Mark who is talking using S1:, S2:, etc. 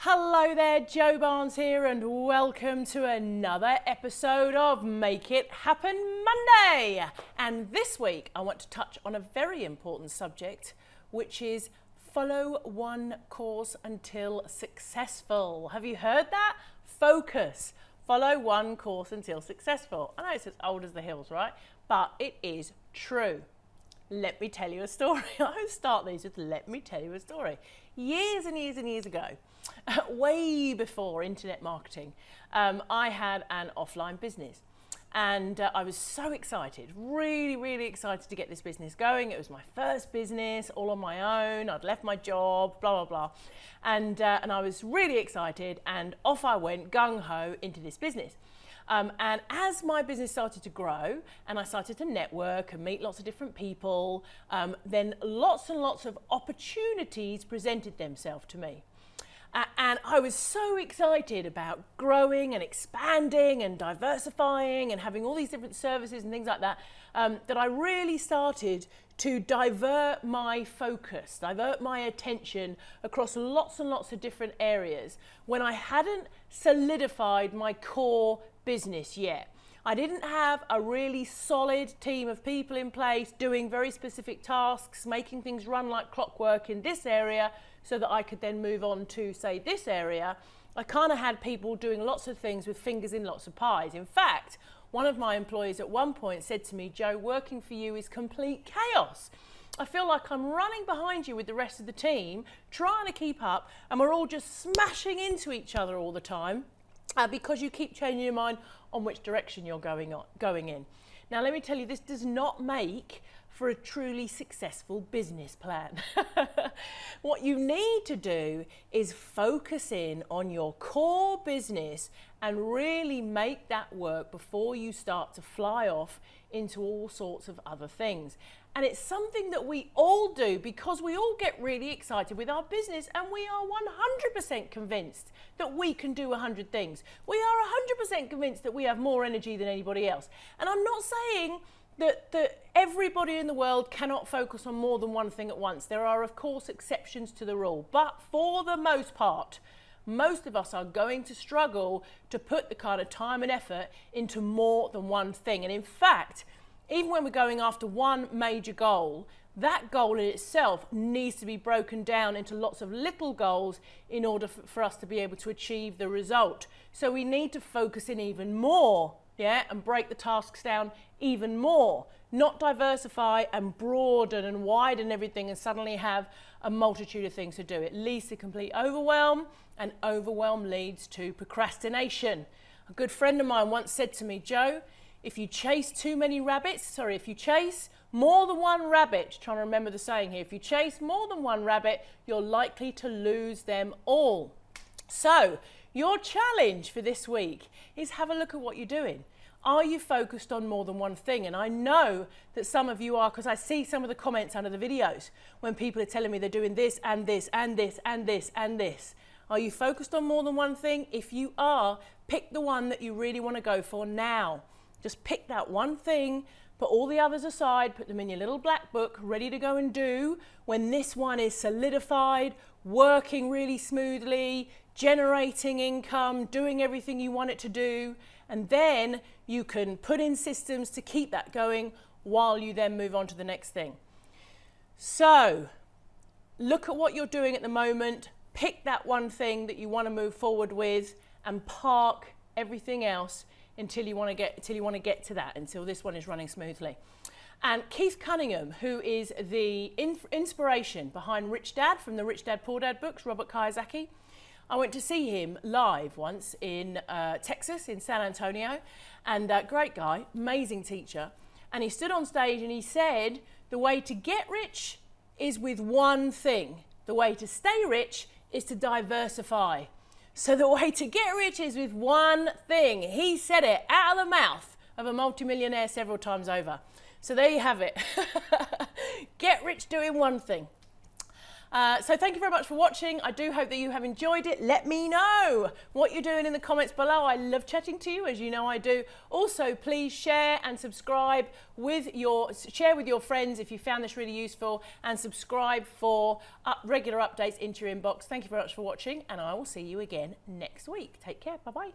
S1: Hello there, Joe Barnes here, and welcome to another episode of Make It Happen Monday. And this week I want to touch on a very important subject, which is follow one course until successful. Have you heard that? Focus. Follow one course until successful. I know it's as old as the hills, right? But it is true. Let me tell you a story. I always start these with let me tell you a story. Years and years and years ago, way before internet marketing, I had an offline business. And I was so excited, really excited to get this business going. It was my first business, all on my own. I'd left my job, blah, blah, blah. And I was really excited, and off I went gung-ho into this business. And as my business started to grow and I started to network and meet lots of different people, then lots and lots of opportunities presented themselves to me. And I was so excited about growing and expanding and diversifying and having all these different services and things like that, that I really started to divert my focus, divert my attention across lots and lots of different areas when I hadn't solidified my core business yet. I didn't have a really solid team of people in place doing very specific tasks, making things run like clockwork in this area so that I could then move on to, say, this area. I kind of had people doing lots of things with fingers in lots of pies. In fact, one of my employees at one point said to me, "Joe, working for you is complete chaos. I feel like I'm running behind you with the rest of the team, trying to keep up, and we're all just smashing into each other all the time because you keep changing your mind on which direction you're going in." Now, let me tell you, this does not make for a truly successful business plan. What you need to do is focus in on your core business and really make that work before you start to fly off into all sorts of other things. And it's something that we all do because we all get really excited with our business, and we are 100% convinced that we can do 100 things. We are 100% convinced that we have more energy than anybody else. And I'm not saying that everybody in the world cannot focus on more than one thing at once. There are, of course, exceptions to the rule. But for the most part, most of us are going to struggle to put the kind of time and effort into more than one thing. And in fact, even when we're going after one major goal, that goal in itself needs to be broken down into lots of little goals in order for us to be able to achieve the result. So we need to focus in even more, and break the tasks down even more, not diversify and broaden and widen everything and suddenly have a multitude of things to do. It leads to complete overwhelm, and overwhelm leads to procrastination. A good friend of mine once said to me, "Joe, if you chase more than one rabbit," trying to remember the saying here, if you chase more than one rabbit, you're likely to lose them all. So your challenge for this week is have a look at what you're doing. Are you focused on more than one thing? And I know that some of you are, because I see some of the comments under the videos when people are telling me they're doing this and this and this and this and this. Are you focused on more than one thing? If you are, pick the one that you really want to go for now. Just pick that one thing, put all the others aside, put them in your little black book, ready to go and do when this one is solidified, working really smoothly, generating income, doing everything you want it to do. And then you can put in systems to keep that going while you then move on to the next thing. So look at what you're doing at the moment, pick that one thing that you want to move forward with, and park everything else until you want to get to that, until this one is running smoothly. And Keith Cunningham, who is the inspiration behind Rich Dad from the Rich Dad Poor Dad books, Robert Kiyosaki, I went to see him live once in Texas, in San Antonio, and great guy, amazing teacher. And he stood on stage and he said, the way to get rich is with one thing. The way to stay rich is to diversify. So the way to get rich is with one thing. He said it out of the mouth of a multimillionaire several times over. So there you have it. Get rich doing one thing. So thank you very much for watching. I do hope that you have enjoyed it. Let me know what you're doing in the comments below. I love chatting to you, as you know I do. Also, please share and subscribe share with your friends if you found this really useful, and subscribe for regular updates into your inbox. Thank you very much for watching, and I will see you again next week. Take care. Bye-bye.